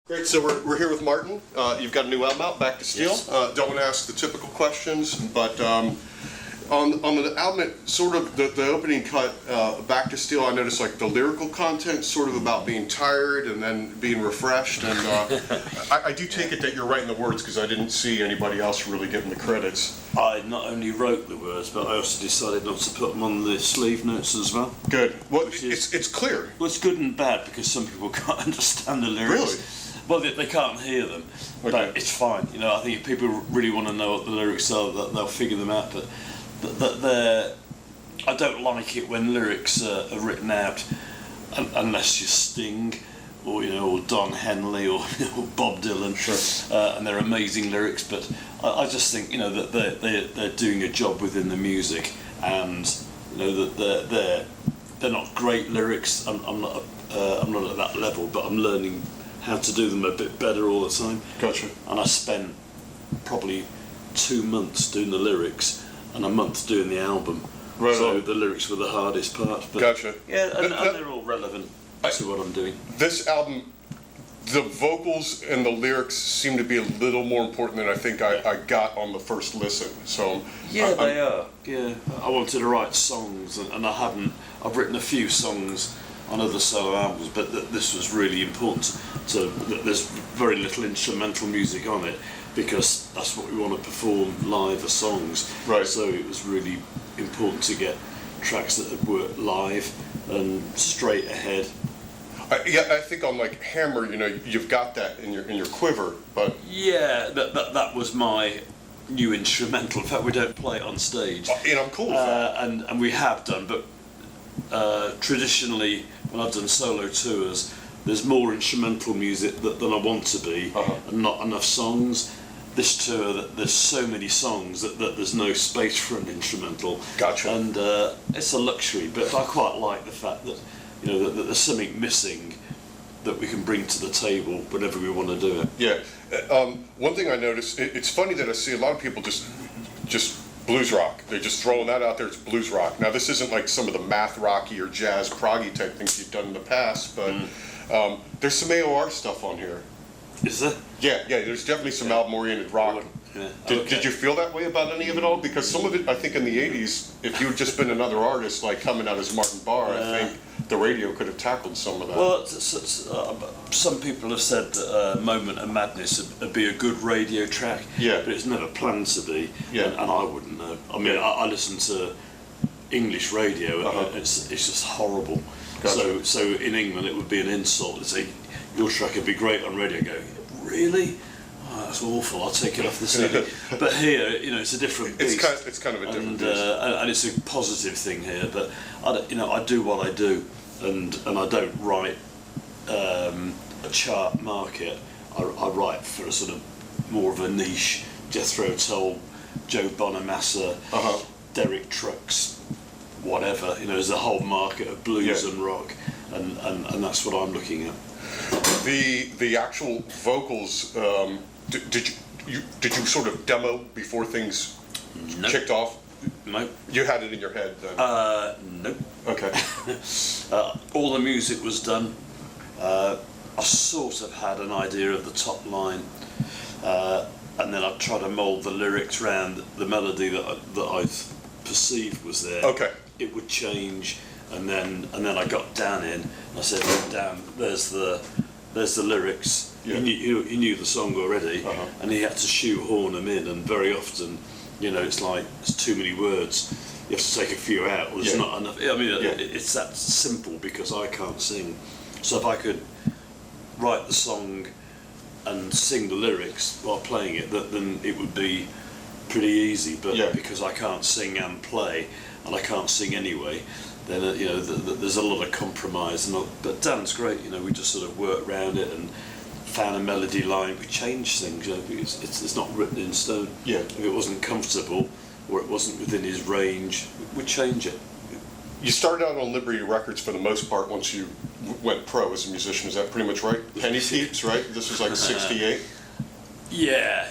Great, so we're here with Martin. You've got a new album out, Back to Steel. Yes. Don't want to ask the typical questions, but on the album, sort of the opening cut, Back to Steel, I noticed like the lyrical content sort of about being tired and then being refreshed, and I do take it that you're writing the words because I didn't see anybody else really getting the credits. I not only wrote the words, but I also decided not to put them on the sleeve notes as well. Good. Well, it's clear. Well, it's good and bad because some people can't understand the lyrics. Really? Well, they can't hear them, Okay. but it's fine. You know, I think if people really want to know what the lyrics are, they'll figure them out. But I don't like it when lyrics are written out unless you're Sting or or Don Henley or Bob Dylan, Sure. and they're amazing lyrics. But I just think that they're doing a job within the music, and that they're not great lyrics. I'm not at that level, but I'm learning how to do them a bit better all the time. Gotcha. And I spent probably 2 months doing the lyrics and a month doing the album. Right So on. the lyrics were the hardest part. But Gotcha. Yeah, and they're all relevant to what I'm doing. This album, the vocals and the lyrics seem to be a little more important than I think I got on the first listen. So Yeah, they are. Yeah, I wanted to write songs, and I haven't. I've written a few songs on other solo albums, but this was really important. So there's very little instrumental music on it because that's what we want to perform live as songs. Right. So it was really important to get tracks that would work live and straight ahead. I think on like Hammer, you've got that in your quiver, but Yeah, that was my new instrumental. In fact, we don't play it on stage. I'm cool with that. And we have done, but traditionally, when I've done solo tours, there's more instrumental music than I want to be, and not enough songs. This tour, there's so many songs that there's no space for an instrumental. Gotcha. And it's a luxury, but I quite like the fact that that there's something missing that we can bring to the table whenever we want to do it. Yeah. One thing I noticed, it's funny that I see a lot of people just blues rock. They're just throwing that out there. It's blues rock. Now, this isn't like some of the math rocky or jazz proggy type things you've done in the past, but there's some AOR stuff on here. Is there? Yeah. There's definitely some album-oriented rock. Yeah. Did you feel that way about any of it all? Because some of it, I think, in the '80s, if you had just been another artist, like coming out as Martin Barre, I think the radio could have tackled some of that. Well, some people have said that Moment of Madness would be a good radio track, Yeah. but it's never planned to be, Yeah. and I wouldn't know. I mean, I listen to English radio, and it's just horrible. Gotcha. So in England, it would be an insult to say, your track would be great on radio. I go, really? Oh, that's awful. I'll take it off the CD. But here, it's a different beast. It's kind of a different beast. And it's a positive thing here. But I do what I do, and I don't write a chart market. I write for a sort of more of a niche. Jethro Tull, Joe Bonamassa, Derek Trucks, whatever. There's a whole market of blues and rock, and that's what I'm looking at. The actual vocals, did you sort of demo before things kicked off? No. You had it in your head then? No. Okay. All the music was done. I sort of had an idea of the top line, and then I tried to mould the lyrics around the melody that I perceived was there. Okay. It would change, and then I got Dan in. I said, "Look, Dan, there's the lyrics." Yeah. He knew the song already, and he had to shoehorn them in. And very often, it's like it's too many words. You have to take a few out, or there's not enough. I mean, it's that simple because I can't sing. So if I could write the song and sing the lyrics while playing it, then it would be pretty easy. But because I can't sing and play, and I can't sing anyway, then there's a lot of compromise. But Dan's great. We just sort of work around it and found a melody line. We changed things. It's not written in stone. Yeah. If it wasn't comfortable or it wasn't within his range, we'd change it. You started out on Liberty Records for the most part once you went pro as a musician. Is that pretty much right? Penny Keeps, right? This was like '68. Yeah.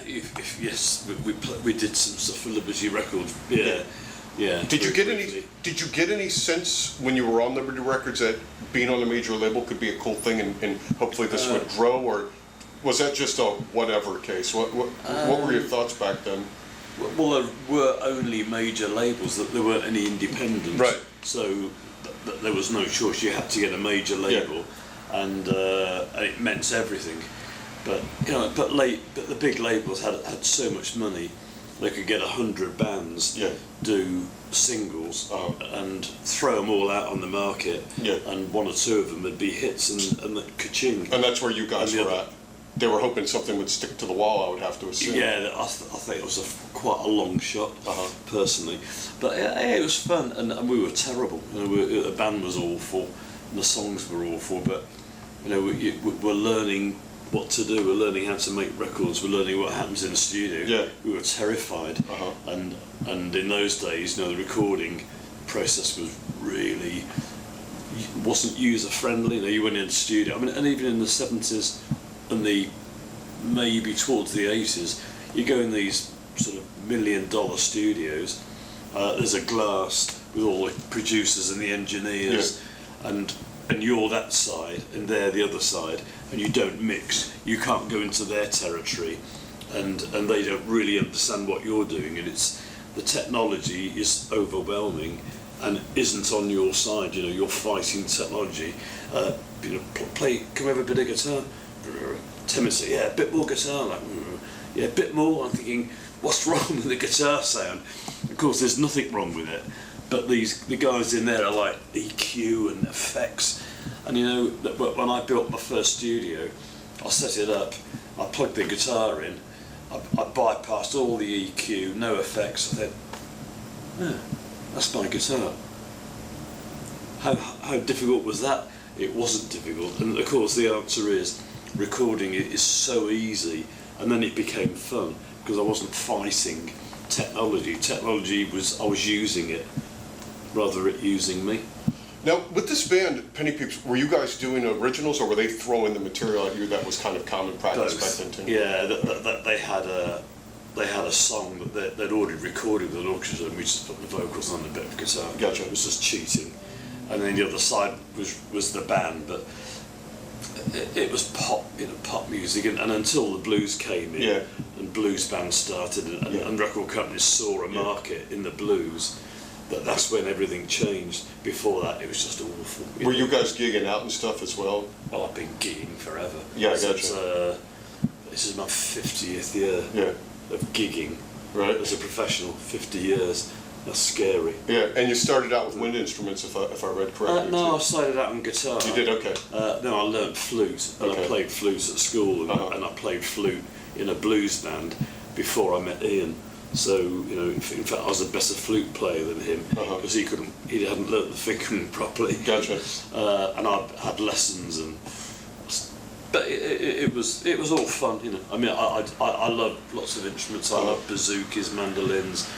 Yes, we did some stuff for Liberty Records. Yeah. Yeah. Did you get any sense when you were on Liberty Records that being on a major label could be a cool thing and hopefully this would grow, or was that just a whatever case? What were your thoughts back then? Well, there were only major labels, that there weren't any independents. Right. So there was no choice. You had to get a major label, and it meant everything. But but the big labels had so much money, they could get 100 bands, do singles, and throw them all out on the market, and one or two of them would be hits, and ka-ching. And that's where you guys were at. They were hoping something would stick to the wall, I would have to assume. Yeah, I think it was quite a long shot, personally. But it was fun, and we were terrible. The band was awful, and the songs were awful, but we're learning what to do, we're learning how to make records, we're learning what happens in the studio. Yeah. We were terrified, and in those days, the recording process was really wasn't user friendly. You went in the studio, and even in the 70s and maybe towards the 80s, you go in these sort of $1 million studios, there's a glass with all the producers and the engineers, and you're that side and they're the other side, and you don't mix. You can't go into their territory, and they don't really understand what you're doing, and the technology is overwhelming and isn't on your side. You're fighting technology. Come over a bit of guitar. 10 minutes, a bit more guitar, a bit more. I'm thinking, what's wrong with the guitar sound? Of course, there's nothing wrong with it, but the guys in there are like EQ and effects. And when I built my first studio, I set it up, I plugged the guitar in, I bypassed all the EQ, no effects. I thought, that's my guitar. How difficult was that? It wasn't difficult, and of course the answer is, recording it is so easy, and then it became fun because I wasn't fighting technology. I was using it rather than it using me. Now, with this band, Penny Peeps, were you guys doing originals, or were they throwing the material at you that was kind of common practice back then too? Yeah, they had a song that they'd already recorded with an orchestra, and we just put the vocals on a bit of guitar. Gotcha. It was just cheating, and then the other side was the band, but it was pop music, and until the blues came in, and blues bands started, and record companies saw a market in the blues, that's when everything changed. Before that, it was just awful. Were you guys gigging out and stuff as well? Well, I've been gigging forever. Yeah, I gotcha. This is my 50th year of gigging. Right. As a professional, 50 years. That's scary. Yeah, and you started out with wind instruments, if I read correctly. No, I started out on guitar. You did, okay. No, I learnt flute, and I played flute at school, and I played flute in a blues band before I met Ian. So, in fact, I was a better flute player than him, because he hadn't learnt the fingering properly. Gotcha. And I had lessons, but it was all fun, I love lots of instruments. I love bazookas, mandolins.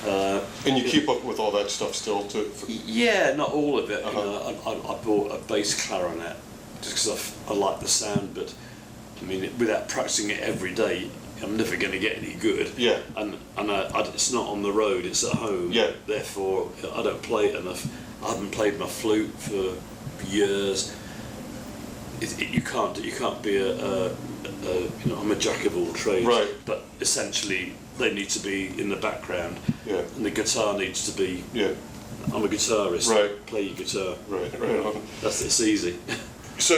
And you keep up with all that stuff still too? Yeah, not all of it. I bought a bass clarinet just because I like the sound, but without practicing it every day, I'm never going to get any good. Yeah. And it's not on the road; it's at home. Yeah. Therefore, I don't play it enough. I haven't played my flute for years. You can't be I'm a jack of all trades. Right. But essentially, they need to be in the background. Yeah. And the guitar needs to be. Yeah. I'm a guitarist. Right. Play your guitar. Right. It's easy. So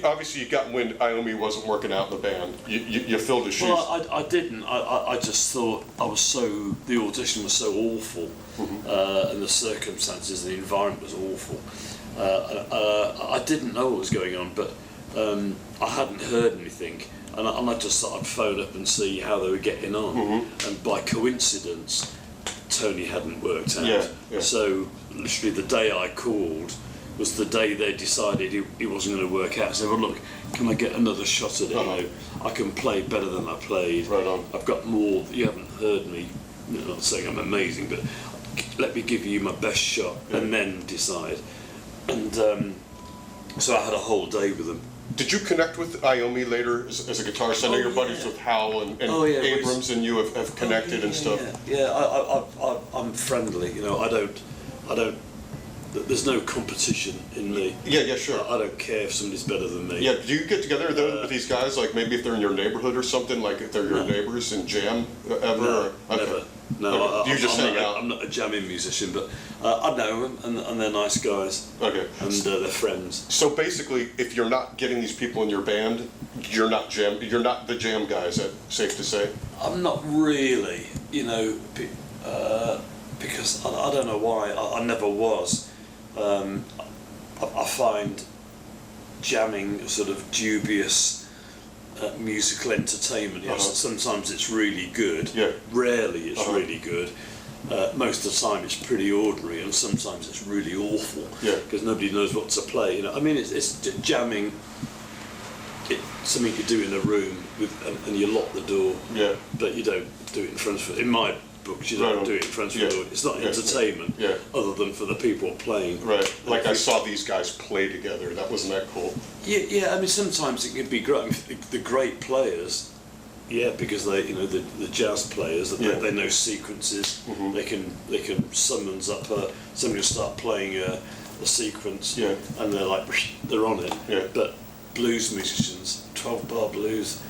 obviously you got wind Iommi wasn't working out in the band. You filled his shoes. Well, I didn't. I just thought the audition was so awful, and the circumstances, the environment was awful. I didn't know what was going on, but I hadn't heard anything, and I just thought I'd phone up and see how they were getting on. And by coincidence, Tony hadn't worked out. Yeah. So literally the day I called was the day they decided he wasn't going to work out. I said, well, look, can I get another shot at it? I can play better than I played. Right on. I've got more. You haven't heard me. I'm not saying I'm amazing, but let me give you my best shot and then decide. And so I had a whole day with them. Did you connect with Iommi later as a guitarist? I know you're buddies with Hal and Abrams, and you have connected and stuff. Yeah, I'm friendly. I don't there's no competition in me. Yeah, sure. I don't care if somebody's better than me. Yeah, do you get together though with these guys, like maybe if they're in your neighborhood or something, like if they're your neighbors and jam ever? No, or, never. No, okay. You just hang out. I'm not a jamming musician, but I know them, and they're nice guys. Okay. And they're friends. So basically, if you're not getting these people in your band, you're not the jam guys. Is that safe to say? I'm not really, because I don't know why. I never was. I find jamming sort of dubious musical entertainment. Sometimes it's really good. Yeah. Rarely it's really good. Most of the time it's pretty ordinary, and sometimes it's really awful. Yeah. Because nobody knows what to play. I mean, it's jamming. It's something you do in a room and you lock the door. Yeah. But you don't do it in front of. In my books, you don't do it in front of the audience. It's not entertainment, other than for the people playing. Right. Like I saw these guys play together. Wasn't that cool? Yeah. I mean, sometimes it can be great. I mean, the great players, because they, the jazz players, they know sequences. Mm-hmm. They can summons up somebody will start playing a sequence, and they're like they're on it. Yeah. But blues musicians, 12-bar blues.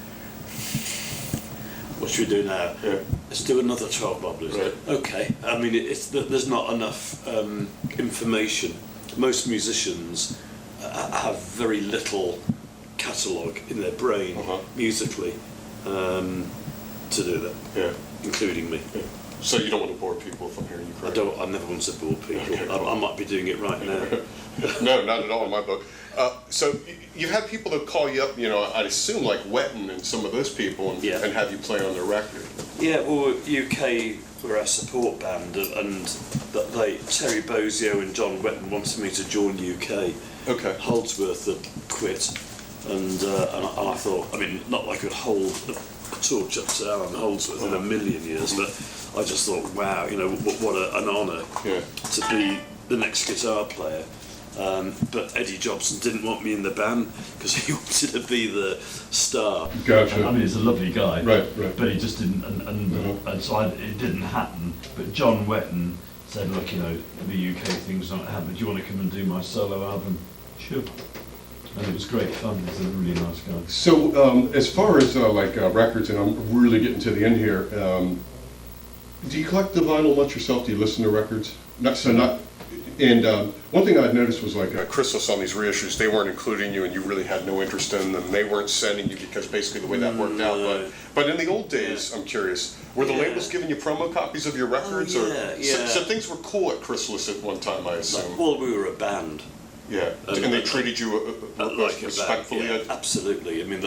What should we do now? Yeah. Let's do another 12-bar blues. Right. Okay. I mean, there's not enough information. Most musicians have very little catalogue in their brain musically to do that. Yeah. Including me. Yeah. So you don't want to bore people, if I'm hearing you correctly? I never want to bore people. Okay, cool. I might be doing it right now. No, not at all in my book. So you've had people that call you up, I'd assume like Wetton and some of those people, and have you play on their record. Yeah, well, UK were our support band, and Terry Bozio and John Wetton wanted me to join UK. Okay. Holdsworth had quit, and I thought, I mean, not like I could hold a torch up to Alan Holdsworth in a million years, but I just thought, wow, what an honour to be the next guitar player. But Eddie Jobson didn't want me in the band because he wanted to be the star. Gotcha. I mean, he's a lovely guy, right. But he just didn't, and so it didn't happen. But John Wetton said, look, the UK thing's not happening. Do you want to come and do my solo album? Sure. And it was great fun. He's a really nice guy. So as far as records, and I'm really getting to the end here, do you collect the vinyl much yourself? Do you listen to records? And one thing I'd noticed was Chrysalis on these reissues, they weren't including you and you really had no interest in them. They weren't sending you because basically the way that worked out. But in the old days, I'm curious, were the labels giving you promo copies of your records? So things were cool at Chrysalis at one time, I assume. Well, we were a band. Yeah, and they treated you like respectfully? A band, absolutely. I mean,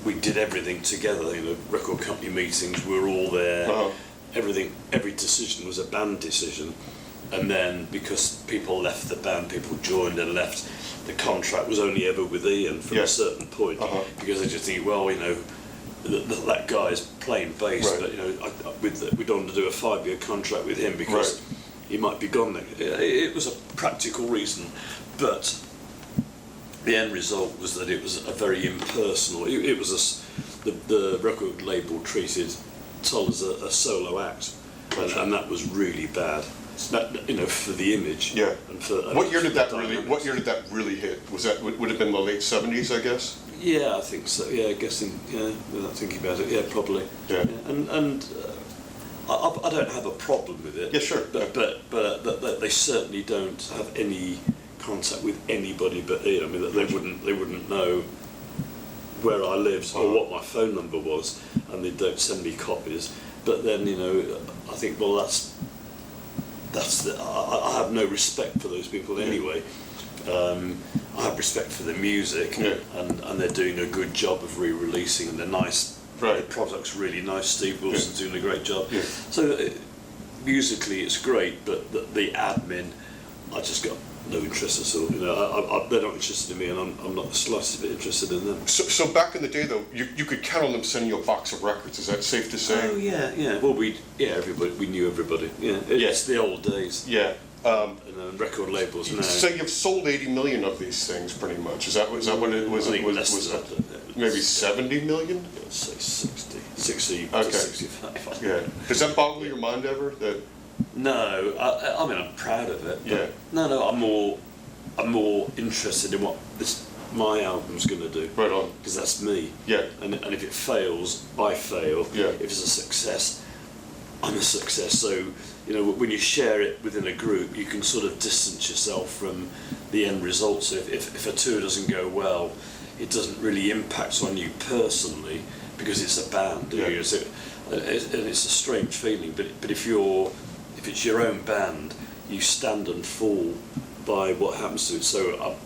we did everything together, record company meetings, we were all there. Every decision was a band decision. And then, because people left the band, people joined and left, the contract was only ever with Ian from a certain point. Because they just think, well, that guy's playing bass, but we don't want to do a 5-year contract with him because he might be gone then. It was a practical reason, but the end result was that it was a very impersonal. It was the record label treated Toll as a solo act, and that was really bad. For the image. Yeah. And what year did that really hit? Was that would have been the late '70s, I guess? Yeah, I think so. Yeah, I guess without thinking about it, yeah, probably. Yeah. And I don't have a problem with it. Yeah, sure. But they certainly don't have any contact with anybody but Ian. I mean, they wouldn't know where I lived or what my phone number was, and they don't send me copies. But then I think, well, I have no respect for those people anyway. I have respect for the music, and they're doing a good job of re-releasing, and they're nice. The product's really nice. Steve Wilson's doing a great job. Yeah. So musically, it's great, but the admin, I just got no interest at all. They're not interested in me, and I'm not the slightest bit interested in them. So back in the day, though, you could count on them sending you a box of records. Is that safe to say? Oh yeah. Well, we knew everybody. Yeah, it's the old days. Yeah. And record labels now. So you've sold 80 million of these things, pretty much. Is that what it was? I think less than that. Maybe 70 million? I'd say 60 okay. to 65. Yeah. Does that boggle your mind ever? That No, I mean I'm proud of it. Yeah. No, I'm more interested in what my album's going to do. Right on. Because that's me. Yeah. And if it fails, I fail. Yeah. If it's a success, I'm a success. So, you know, when you share it within a group, you can sort of distance yourself from the end result. So if a tour doesn't go well, it doesn't really impact on you personally because it's a band. Yeah. You know, so, and it's a strange feeling. But if it's your own band, you stand and fall by what happens to it. So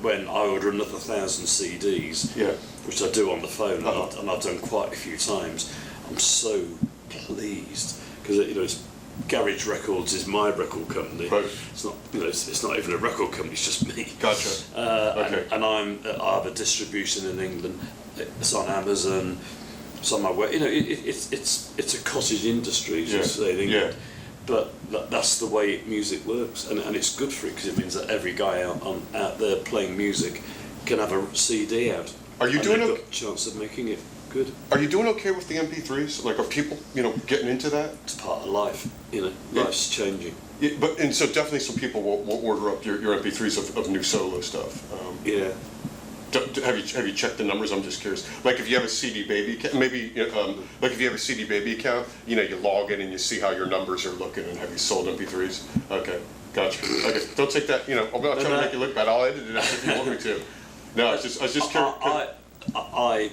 when I order another 1,000 CDs, Yeah. which I do on the phone, Uh-huh. and I've done quite a few times, I'm so pleased because you know Garage Records is my record company. Right. It's not, you know, it's not even a record company. It's just me. Gotcha. Okay. And I have a distribution in England. It's on Amazon. It's on my way. You know, it's a cottage industry, as you say in England. Yeah. But that's the way music works, and it's good for it because it means that every guy out there playing music can have a CD out. Are you and doing they've okay? got a chance of making it good? Are you doing okay with the MP3s? Like, are people, you know, getting into that? It's part of life, you know. Yeah. Life's changing. Yeah, and so definitely some people will order up your MP3s of new solo stuff. Yeah. Have you checked the numbers? I'm just curious. Like if you have a CD Baby account, maybe like if you have a CD Baby account, you know, you log in and you see how your numbers are looking and have you sold MP3s? Okay, gotcha. Okay, don't take that. You know, I'm not trying to make you look bad. I'll edit it out if you want me to. No, I was just curious. I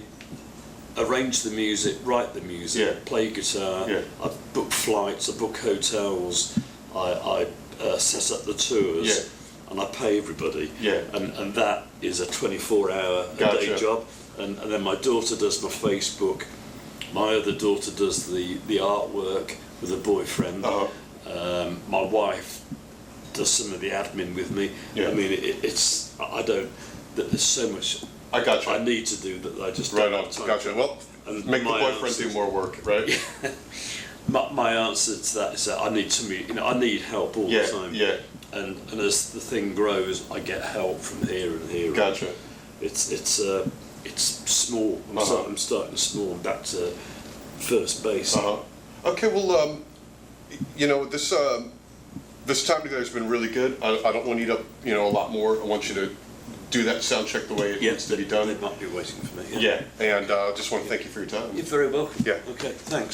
arrange the music, write the music, Yeah. play guitar. Yeah. I book flights, I book hotels. I set up the tours. Yeah. And I pay everybody. Yeah. And that is a 24-hour a Gotcha. day job. And then my daughter does my Facebook. My other daughter does the artwork with a boyfriend. Uh-huh. My wife does some of the admin with me. Yeah. I mean, there's so much I gotcha. I need to do that I just Right don't on. have time. Gotcha. Well, And make the my boyfriend do more work, right? My answer to that is that I need somebody, you know, I need help all Yeah. the time. Yeah. And as the thing grows, I get help from here and here. Gotcha. It's small. I'm starting small, back to first base. Okay. Well, you know, this time together has been really good. I don't want you to, you know, a lot more. I want you to do that sound check the way it needs to be done. They might be waiting for me. Yeah. And just want to thank you for your time. You're very welcome. Yeah. Okay. Thanks.